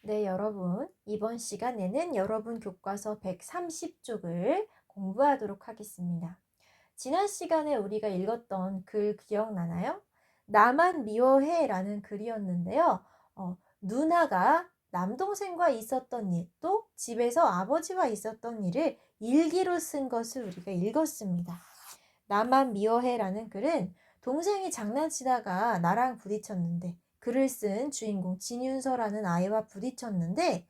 네, 여러분. 이번 시간에는 여러분 교과서 130쪽을 공부하도록 하겠습니다. 지난 시간에 우리가 읽었던 글 기억나나요? 나만 미워해 라는 글이었는데요. 누나가 남동생과 있었던 일, 또 집에서 아버지와 있었던 일을 일기로 쓴 것을 우리가 읽었습니다. 나만 미워해라는 글은 동생이 장난치다가 나랑 부딪혔는데 글을 쓴 주인공 진윤서라는 아이와 부딪혔는데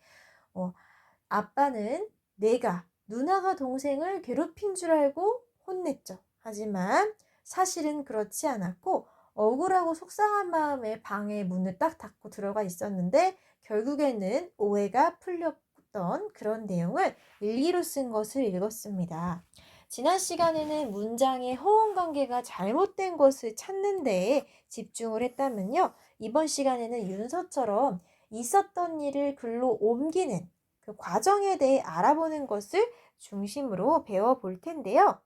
아빠는 내가 누나가 동생을 괴롭힌 줄 알고 혼냈죠. 하지만 사실은 그렇지 않았고 억울하고 속상한 마음에 방에 문을 딱 닫고 들어가 있었는데 결국에는 오해가 풀렸던 그런 내용을 일기로 쓴 것을 읽었습니다. 지난 시간에는 문장의 허용 관계가 잘못된 것을 찾는 데에 집중을 했다면요. 이번 시간에는 윤서처럼 있었던 일을 글로 옮기는 그 과정에 대해 알아보는 것을 중심으로 배워볼 텐데요.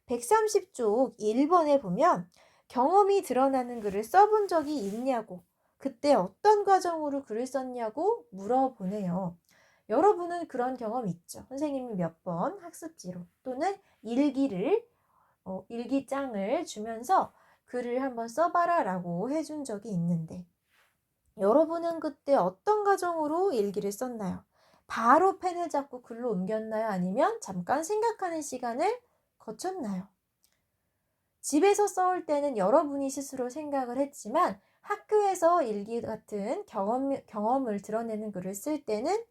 130쪽 1번에 보면 경험이 드러나는 글을 써본 적이 있냐고, 그때 어떤 과정으로 글을 썼냐고 물어보네요. 여러분은 그런 경험 있죠? 선생님이 몇 번 학습지로 또는 일기장을 주면서 글을 한번 써봐라 라고 해준 적이 있는데 여러분은 그때 어떤 과정으로 일기를 썼나요? 바로 펜을 잡고 글로 옮겼나요? 아니면 잠깐 생각하는 시간을 거쳤나요? 집에서 써올 때는 여러분이 스스로 생각을 했지만 학교에서 일기 같은 경험을 드러내는 글을 쓸 때는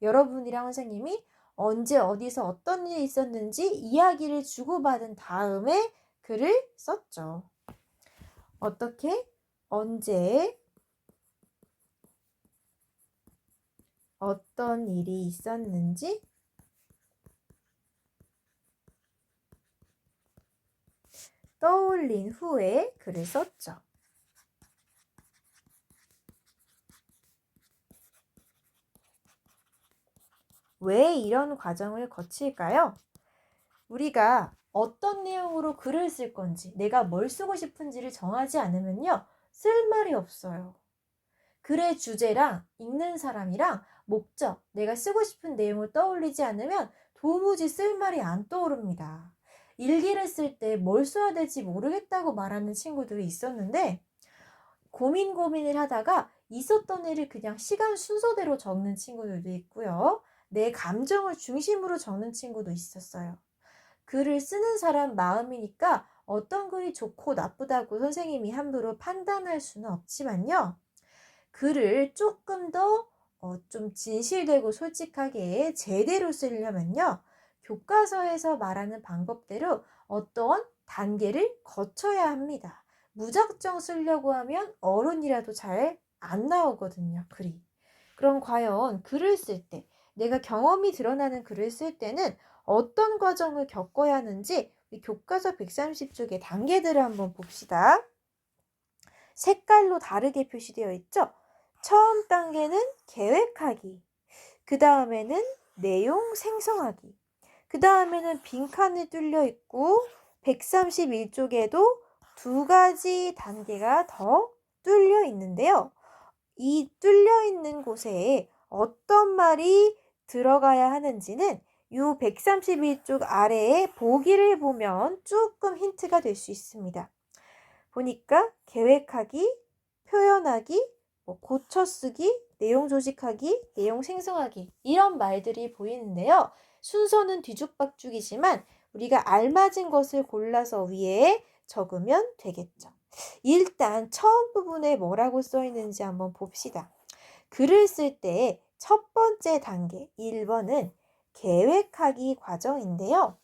여러분이랑 선생님이 언제 어디서 어떤 일이 있었는지 이야기를 주고받은 다음에 글을 썼죠. 어떻게? 언제? 어떤 일이 있었는지 떠올린 후에 글을 썼죠. 왜 이런 과정을 거칠까요? 우리가 어떤 내용으로 글을 쓸 건지, 내가 뭘 쓰고 싶은지를 정하지 않으면요, 쓸 말이 없어요. 글의 주제랑 읽는 사람이랑 목적, 내가 쓰고 싶은 내용을 떠올리지 않으면 도무지 쓸 말이 안 떠오릅니다. 일기를 쓸 때 뭘 써야 될지 모르겠다고 말하는 친구들이 있었는데 고민을 하다가 있었던 일을 그냥 시간 순서대로 적는 친구들도 있고요. 내 감정을 중심으로 적는 친구도 있었어요. 글을 쓰는 사람 마음이니까 어떤 글이 좋고 나쁘다고 선생님이 함부로 판단할 수는 없지만요. 글을 조금 더 좀 진실되고 솔직하게 제대로 쓰려면요. 교과서에서 말하는 방법대로 어떤 단계를 거쳐야 합니다. 무작정 쓰려고 하면 어른이라도 잘 안 나오거든요, 글이. 그럼 과연 글을 쓸 때, 내가 경험이 드러나는 글을 쓸 때는 어떤 과정을 겪어야 하는지 우리 교과서 130쪽의 단계들을 한번 봅시다. 색깔로 다르게 표시되어 있죠? 처음 단계는 계획하기, 그 다음에는 내용 생성하기, 그 다음에는 빈칸이 뚫려 있고 131쪽에도 두 가지 단계가 더 뚫려 있는데요. 이 뚫려 있는 곳에 어떤 말이 들어가야 하는지는 이 131쪽 아래에 보기를 보면 조금 힌트가 될 수 있습니다. 보니까 계획하기, 표현하기, 고쳐쓰기, 내용 조직하기, 내용 생성하기 이런 말들이 보이는데요. 순서는 뒤죽박죽이지만 우리가 알맞은 것을 골라서 위에 적으면 되겠죠. 일단 처음 부분에 뭐라고 써 있는지 한번 봅시다. 글을 쓸 때 첫 번째 단계 1번은 계획하기 과정인데요.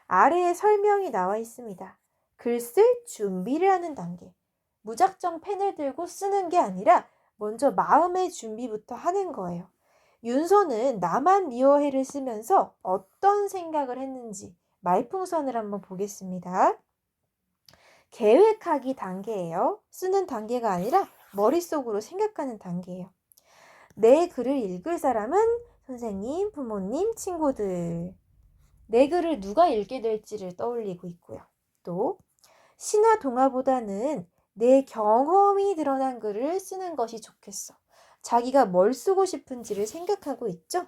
아래에 설명이 나와 있습니다. 글 쓸 준비를 하는 단계. 무작정 펜을 들고 쓰는 게 아니라 먼저 마음의 준비부터 하는 거예요. 윤서는 나만 미워해를 쓰면서 어떤 생각을 했는지 말풍선을 한번 보겠습니다. 계획하기 단계예요. 쓰는 단계가 아니라 머릿속으로 생각하는 단계예요. 내 글을 읽을 사람은 선생님, 부모님, 친구들. 내 글을 누가 읽게 될지를 떠올리고 있고요. 또 신화 동화보다는 내 경험이 드러난 글을 쓰는 것이 좋겠어. 자기가 뭘 쓰고 싶은지를 생각하고 있죠.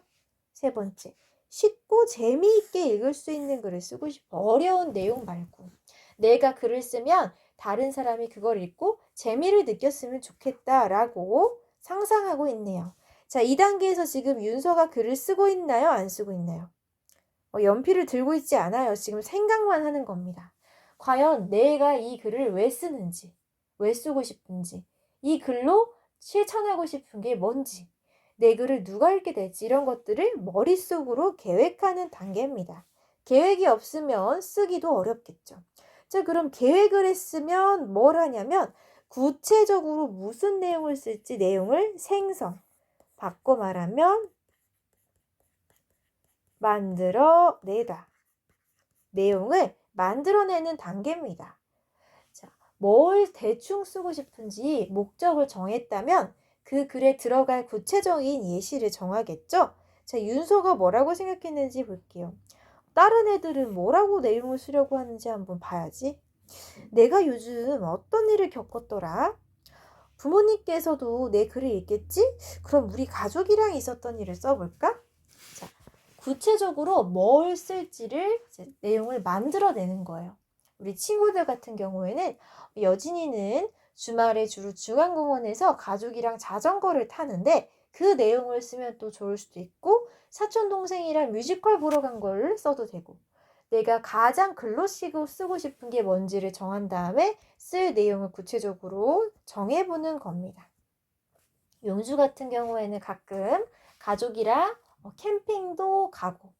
세 번째, 쉽고 재미있게 읽을 수 있는 글을 쓰고 싶어. 어려운 내용 말고. 내가 글을 쓰면 다른 사람이 그걸 읽고 재미를 느꼈으면 좋겠다라고 상상하고 있네요. 자, 2단계에서 지금 윤서가 글을 쓰고 있나요? 안 쓰고 있나요? 연필을 들고 있지 않아요. 지금 생각만 하는 겁니다. 과연 내가 이 글을 왜 쓰는지, 왜 쓰고 싶은지, 이 글로 실천하고 싶은 게 뭔지, 내 글을 누가 읽게 될지 이런 것들을 머릿속으로 계획하는 단계입니다. 계획이 없으면 쓰기도 어렵겠죠. 자, 그럼 계획을 했으면 뭘 하냐면 구체적으로 무슨 내용을 쓸지 내용을 생성, 바꿔 말하면 만들어내다. 내용을 만들어내는 단계입니다. 자, 뭘 대충 쓰고 싶은지 목적을 정했다면 그 글에 들어갈 구체적인 예시를 정하겠죠? 자, 윤서가 뭐라고 생각했는지 볼게요. 다른 애들은 뭐라고 내용을 쓰려고 하는지 한번 봐야지. 내가 요즘 어떤 일을 겪었더라? 부모님께서도 내 글을 읽겠지? 그럼 우리 가족이랑 있었던 일을 써볼까? 자, 구체적으로 뭘 쓸지를 내용을 만들어내는 거예요. 우리 친구들 같은 경우에는 여진이는 주말에 주로 중앙공원에서 가족이랑 자전거를 타는데 그 내용을 쓰면 또 좋을 수도 있고 사촌 동생이랑 뮤지컬 보러 간 걸 써도 되고 내가 가장 글로 쓰고 싶은 게 뭔지를 정한 다음에 쓸 내용을 구체적으로 정해보는 겁니다. 용주 같은 경우에는 가끔 가족이랑 캠핑도 가고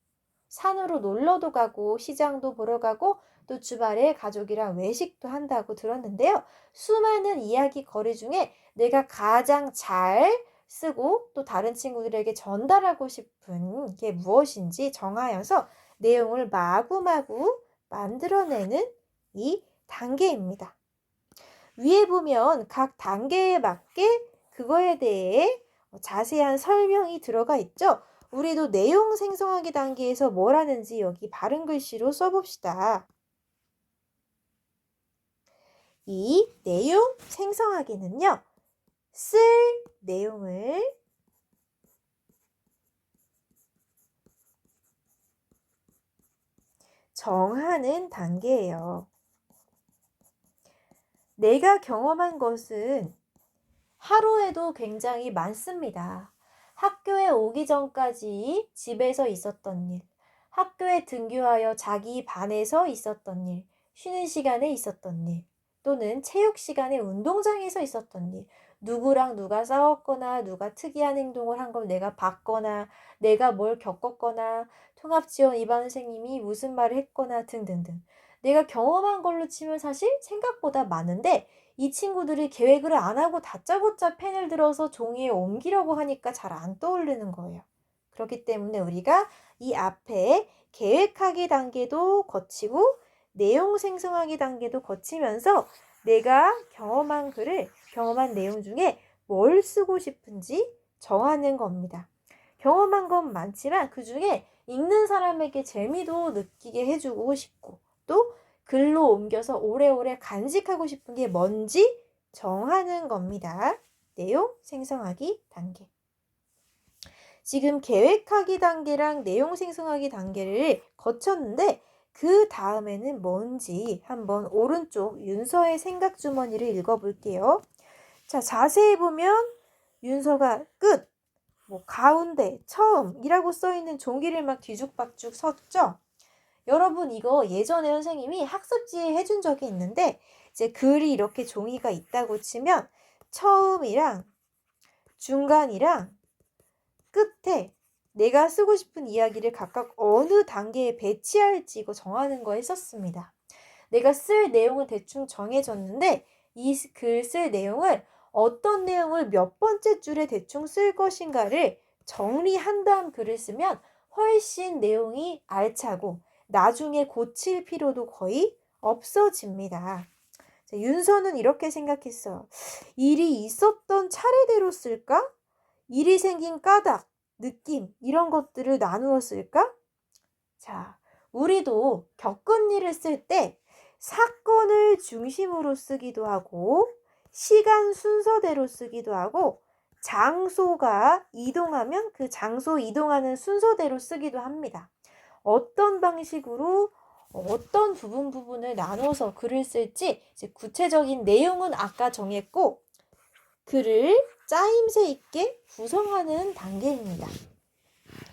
산으로 놀러도 가고 시장도 보러 가고 또 주말에 가족이랑 외식도 한다고 들었는데요. 수많은 이야기 거리 중에 내가 가장 잘 쓰고 또 다른 친구들에게 전달하고 싶은 게 무엇인지 정하여서 내용을 마구마구 만들어내는 이 단계입니다. 위에 보면 각 단계에 맞게 그거에 대해 자세한 설명이 들어가 있죠. 우리도 내용 생성하기 단계에서 뭘 하는지 여기 바른 글씨로 써봅시다. 이 내용 생성하기는요. 쓸 내용을 정하는 단계예요. 내가 경험한 것은 하루에도 굉장히 많습니다. 학교에 오기 전까지 집에서 있었던 일, 학교에 등교하여 자기 반에서 있었던 일, 쉬는 시간에 있었던 일, 또는 체육 시간에 운동장에서 있었던 일, 누구랑 누가 싸웠거나 누가 특이한 행동을 한 걸 내가 봤거나 내가 뭘 겪었거나 통합지원 이반 선생님이 무슨 말을 했거나 등등등. 내가 경험한 걸로 치면 사실 생각보다 많은데 이 친구들이 계획을 안 하고 다짜고짜 펜을 들어서 종이에 옮기려고 하니까 잘 안 떠오르는 거예요. 그렇기 때문에 우리가 이 앞에 계획하기 단계도 거치고 내용 생성하기 단계도 거치면서 내가 경험한 글을 경험한 내용 중에 뭘 쓰고 싶은지 정하는 겁니다. 경험한 건 많지만 그 중에 읽는 사람에게 재미도 느끼게 해주고 싶고 또 글로 옮겨서 오래오래 간직하고 싶은 게 뭔지 정하는 겁니다. 내용 생성하기 단계. 지금 계획하기 단계랑 내용 생성하기 단계를 거쳤는데 그 다음에는 뭔지 한번 오른쪽 윤서의 생각 주머니를 읽어볼게요. 자, 자세히 보면 윤서가 끝, 가운데, 처음이라고 써있는 종기를 막 뒤죽박죽 섰죠? 여러분 이거 예전에 선생님이 학습지에 해준 적이 있는데 이제 글이 이렇게 종이가 있다고 치면 처음이랑 중간이랑 끝에 내가 쓰고 싶은 이야기를 각각 어느 단계에 배치할지 이거 정하는 거 했었습니다. 내가 쓸 내용을 대충 정해졌는데 이 글 쓸 내용을 어떤 내용을 몇 번째 줄에 대충 쓸 것인가를 정리한 다음 글을 쓰면 훨씬 내용이 알차고 나중에 고칠 필요도 거의 없어집니다. 자, 윤서는 이렇게 생각했어요. 일이 있었던 차례대로 쓸까? 일이 생긴 까닭, 느낌 이런 것들을 나누어 쓸까? 자, 우리도 겪은 일을 쓸 때 사건을 중심으로 쓰기도 하고 시간 순서대로 쓰기도 하고 장소가 이동하면 그 장소 이동하는 순서대로 쓰기도 합니다. 어떤 방식으로 어떤 부분을 나눠서 글을 쓸지 이제 구체적인 내용은 아까 정했고 글을 짜임새 있게 구성하는 단계입니다.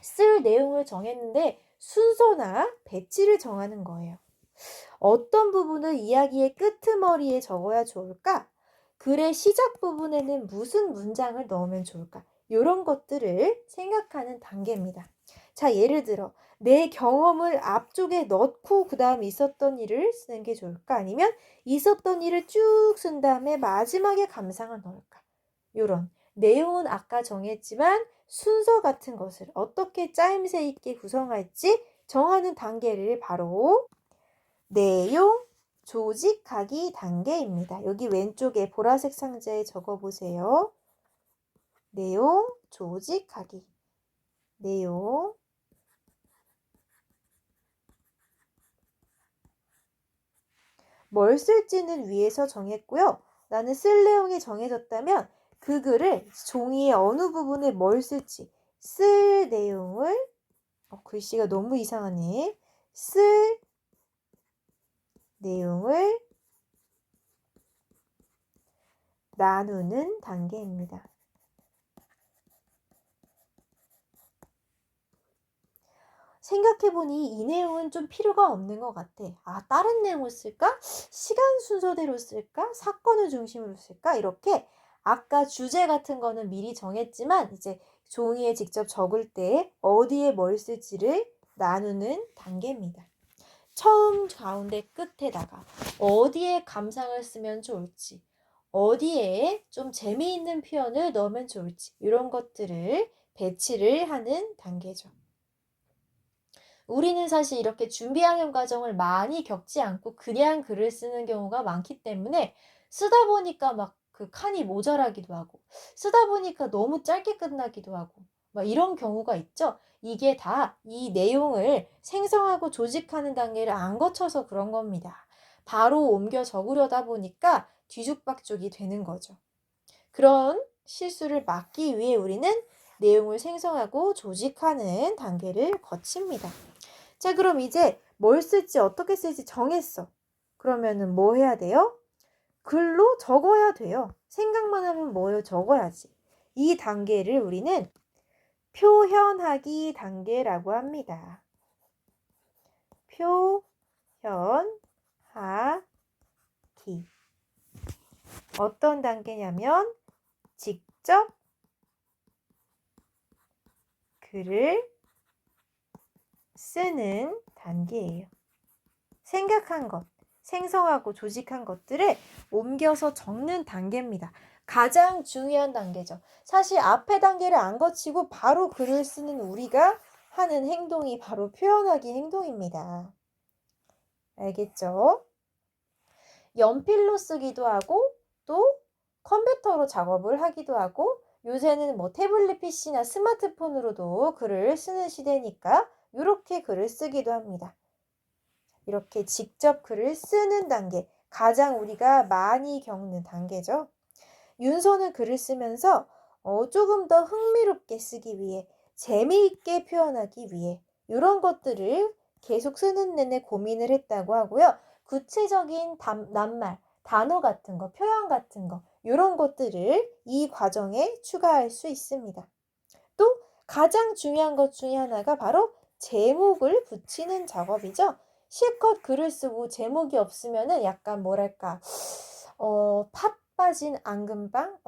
쓸 내용을 정했는데 순서나 배치를 정하는 거예요. 어떤 부분을 이야기의 끄트머리에 적어야 좋을까? 글의 시작 부분에는 무슨 문장을 넣으면 좋을까? 이런 것들을 생각하는 단계입니다. 자, 예를 들어 내 경험을 앞쪽에 넣고 그 다음 있었던 일을 쓰는 게 좋을까? 아니면 있었던 일을 쭉 쓴 다음에 마지막에 감상을 넣을까? 이런 내용은 아까 정했지만 순서 같은 것을 어떻게 짜임새 있게 구성할지 정하는 단계를 바로 내용 조직하기 단계입니다. 여기 왼쪽에 보라색 상자에 적어보세요. 내용 조직하기. 내용 뭘 쓸지는 위에서 정했고요. 나는 쓸 내용이 정해졌다면 그 글을 종이의 어느 부분에 뭘 쓸지 쓸 내용을 글씨가 너무 이상하네. 쓸 내용을 나누는 단계입니다. 생각해보니 이 내용은 좀 필요가 없는 것 같아. 다른 내용을 쓸까? 시간 순서대로 쓸까? 사건을 중심으로 쓸까? 이렇게 아까 주제 같은 거는 미리 정했지만 이제 종이에 직접 적을 때 어디에 뭘 쓸지를 나누는 단계입니다. 처음, 가운데, 끝에다가 어디에 감상을 쓰면 좋을지, 어디에 좀 재미있는 표현을 넣으면 좋을지 이런 것들을 배치를 하는 단계죠. 우리는 사실 이렇게 준비하는 과정을 많이 겪지 않고 그냥 글을 쓰는 경우가 많기 때문에 쓰다 보니까 막 그 칸이 모자라기도 하고 쓰다 보니까 너무 짧게 끝나기도 하고 막 이런 경우가 있죠. 이게 다 이 내용을 생성하고 조직하는 단계를 안 거쳐서 그런 겁니다. 바로 옮겨 적으려다 보니까 뒤죽박죽이 되는 거죠. 그런 실수를 막기 위해 우리는 내용을 생성하고 조직하는 단계를 거칩니다. 자, 그럼 이제 뭘 쓸지 어떻게 쓸지 정했어. 그러면은 뭐 해야 돼요? 글로 적어야 돼요. 생각만 하면 뭐요? 적어야지. 이 단계를 우리는 표현하기 단계라고 합니다. 표현하기. 어떤 단계냐면 직접 글을 쓰는 단계예요. 생각한 것, 생성하고 조직한 것들을 옮겨서 적는 단계입니다. 가장 중요한 단계죠. 사실 앞에 단계를 안 거치고 바로 글을 쓰는 우리가 하는 행동이 바로 표현하기 행동입니다. 알겠죠? 연필로 쓰기도 하고 또 컴퓨터로 작업을 하기도 하고 요새는 뭐 태블릿 PC나 스마트폰으로도 글을 쓰는 시대니까 이렇게 글을 쓰기도 합니다. 이렇게 직접 글을 쓰는 단계, 가장 우리가 많이 겪는 단계죠. 윤서는 글을 쓰면서 조금 더 흥미롭게 쓰기 위해, 재미있게 표현하기 위해 이런 것들을 계속 쓰는 내내 고민을 했다고 하고요. 구체적인 낱말, 단어 같은 거, 표현 같은 거 이런 것들을 이 과정에 추가할 수 있습니다. 또 가장 중요한 것 중에 하나가 바로 제목을 붙이는 작업이죠. 실컷 글을 쓰고 제목이 없으면은 약간 뭐랄까 팥 빠진 앙금빵?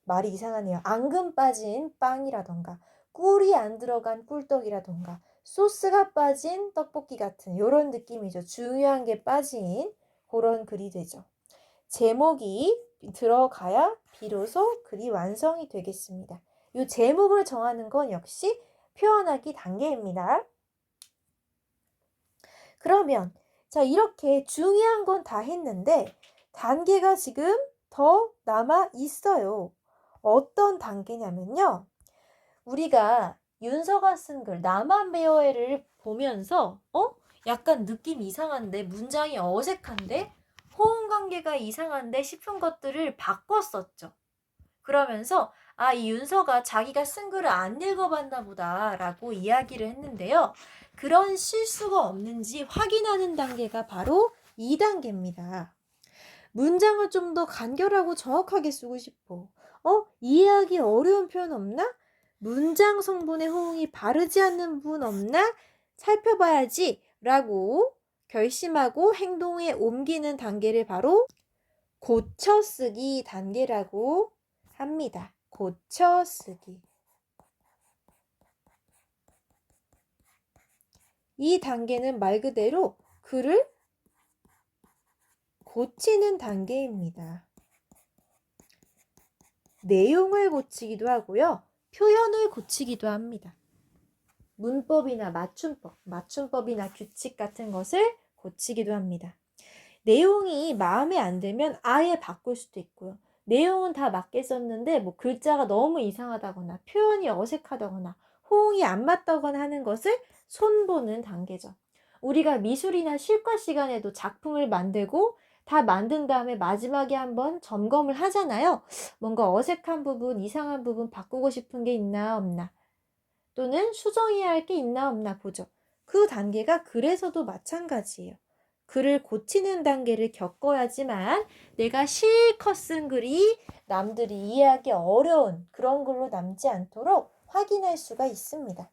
말이 이상하네요. 앙금 빠진 빵이라던가 꿀이 안 들어간 꿀떡이라던가 소스가 빠진 떡볶이 같은 이런 느낌이죠. 중요한 게 빠진 그런 글이 되죠. 제목이 들어가야 비로소 글이 완성이 되겠습니다. 이 제목을 정하는 건 역시 표현하기 단계입니다. 그러면 자, 이렇게 중요한 건 다 했는데 단계가 지금 더 남아 있어요. 어떤 단계냐면요. 우리가 윤서가 쓴 글 나만 베어해를 보면서 약간 느낌 이상한데 문장이 어색한데 호응 관계가 이상한데 싶은 것들을 바꿨었죠. 그러면서 아, 이 윤서가 자기가 쓴 글을 안 읽어봤나 보다라고 이야기를 했는데요. 그런 실수가 없는지 확인하는 단계가 바로 2단계입니다. 문장을 좀 더 간결하고 정확하게 쓰고 싶어. 이해하기 어려운 표현 없나? 문장 성분의 호응이 바르지 않는 부분 없나? 살펴봐야지 라고 결심하고 행동에 옮기는 단계를 바로 고쳐쓰기 단계라고 합니다. 고쳐쓰기. 이 단계는 말 그대로 글을 고치는 단계입니다. 내용을 고치기도 하고요. 표현을 고치기도 합니다. 문법이나 맞춤법이나 규칙 같은 것을 고치기도 합니다. 내용이 마음에 안 들면 아예 바꿀 수도 있고요. 내용은 다 맞게 썼는데 뭐 글자가 너무 이상하다거나 표현이 어색하다거나 호응이 안 맞다거나 하는 것을 손보는 단계죠. 우리가 미술이나 실과 시간에도 작품을 만들고 다 만든 다음에 마지막에 한번 점검을 하잖아요. 뭔가 어색한 부분, 이상한 부분 바꾸고 싶은 게 있나 없나, 또는 수정해야 할 게 있나 없나 보죠. 그 단계가 글에서도 마찬가지예요. 글을 고치는 단계를 겪어야지만 내가 실컷 쓴 글이 남들이 이해하기 어려운 그런 글로 남지 않도록 확인할 수가 있습니다.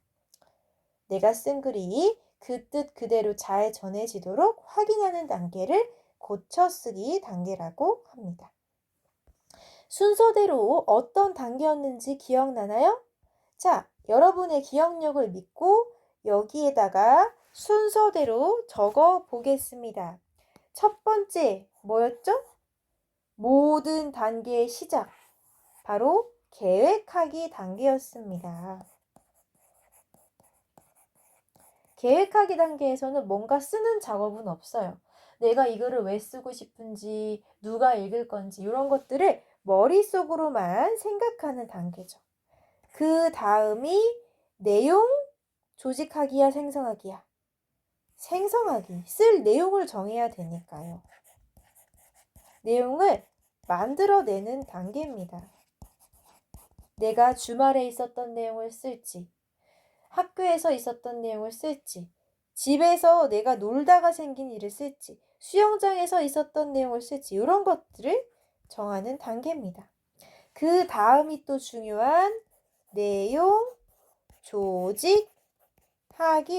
내가 쓴 글이 그 뜻 그대로 잘 전해지도록 확인하는 단계를 고쳐쓰기 단계라고 합니다. 순서대로 어떤 단계였는지 기억나나요? 자, 여러분의 기억력을 믿고 여기에다가 순서대로 적어 보겠습니다. 첫 번째 뭐였죠? 모든 단계의 시작, 바로 계획하기 단계였습니다. 계획하기 단계에서는 뭔가 쓰는 작업은 없어요. 내가 이거를 왜 쓰고 싶은지, 누가 읽을 건지 이런 것들을 머릿속으로만 생각하는 단계죠. 그 다음이 내용 조직하기야 생성하기야? 생성하기. 쓸 내용을 정해야 되니까요. 내용을 만들어내는 단계입니다. 내가 주말에 있었던 내용을 쓸지, 학교에서 있었던 내용을 쓸지, 집에서 내가 놀다가 생긴 일을 쓸지, 수영장에서 있었던 내용을 쓸지 이런 것들을 정하는 단계입니다. 그 다음이 또 중요한 내용 조직하기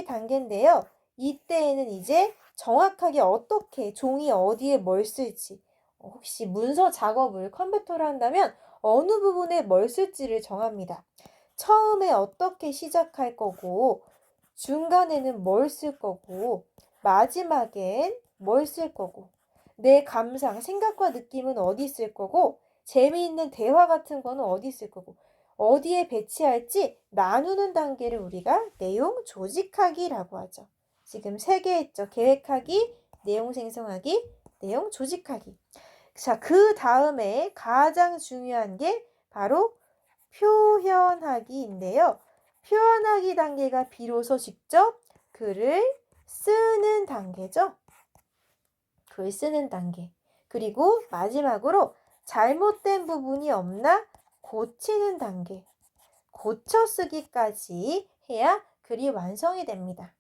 단계인데요. 이때에는 이제 정확하게 어떻게 종이 어디에 뭘 쓸지, 혹시 문서 작업을 컴퓨터로 한다면 어느 부분에 뭘 쓸지를 정합니다. 처음에 어떻게 시작할 거고, 중간에는 뭘 쓸 거고, 마지막엔 뭘 쓸 거고, 내 감상, 생각과 느낌은 어디 쓸 거고, 재미있는 대화 같은 거는 어디 쓸 거고, 어디에 배치할지 나누는 단계를 우리가 내용 조직하기라고 하죠. 지금 3개 했죠. 계획하기, 내용 생성하기, 내용 조직하기. 자, 그 다음에 가장 중요한 게 바로 표현하기인데요. 표현하기 단계가 비로소 직접 글을 쓰는 단계죠. 글 쓰는 단계. 그리고 마지막으로 잘못된 부분이 없나 고치는 단계. 고쳐쓰기까지 해야 글이 완성이 됩니다.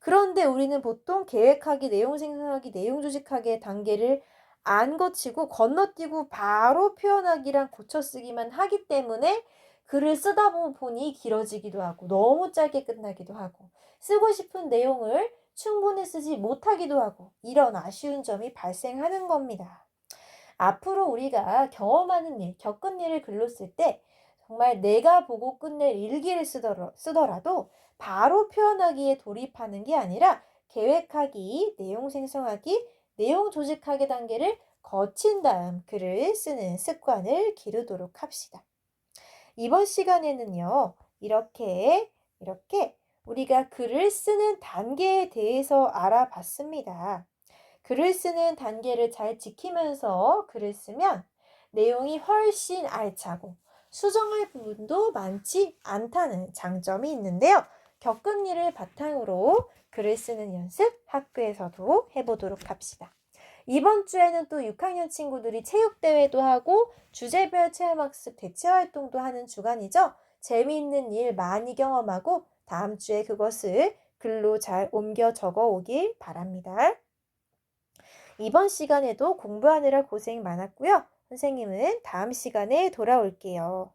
그런데 우리는 보통 계획하기, 내용 생성하기, 내용 조직하기의 단계를 안 거치고 건너뛰고 바로 표현하기랑 고쳐쓰기만 하기 때문에 글을 쓰다 보니 길어지기도 하고 너무 짧게 끝나기도 하고 쓰고 싶은 내용을 충분히 쓰지 못하기도 하고 이런 아쉬운 점이 발생하는 겁니다. 앞으로 우리가 경험하는 일, 겪은 일을 글로 쓸 때 정말 내가 보고 끝낼 일기를 쓰더라도 바로 표현하기에 돌입하는 게 아니라 계획하기, 내용 생성하기, 내용 조직하기 단계를 거친 다음 글을 쓰는 습관을 기르도록 합시다. 이번 시간에는요, 이렇게 우리가 글을 쓰는 단계에 대해서 알아봤습니다. 글을 쓰는 단계를 잘 지키면서 글을 쓰면 내용이 훨씬 알차고 수정할 부분도 많지 않다는 장점이 있는데요. 겪은 일을 바탕으로 글을 쓰는 연습 학교에서도 해보도록 합시다. 이번 주에는 또 6학년 친구들이 체육대회도 하고 주제별 체험학습 대체활동도 하는 주간이죠. 재미있는 일 많이 경험하고 다음 주에 그것을 글로 잘 옮겨 적어 오길 바랍니다. 이번 시간에도 공부하느라 고생 많았고요. 선생님은 다음 시간에 돌아올게요.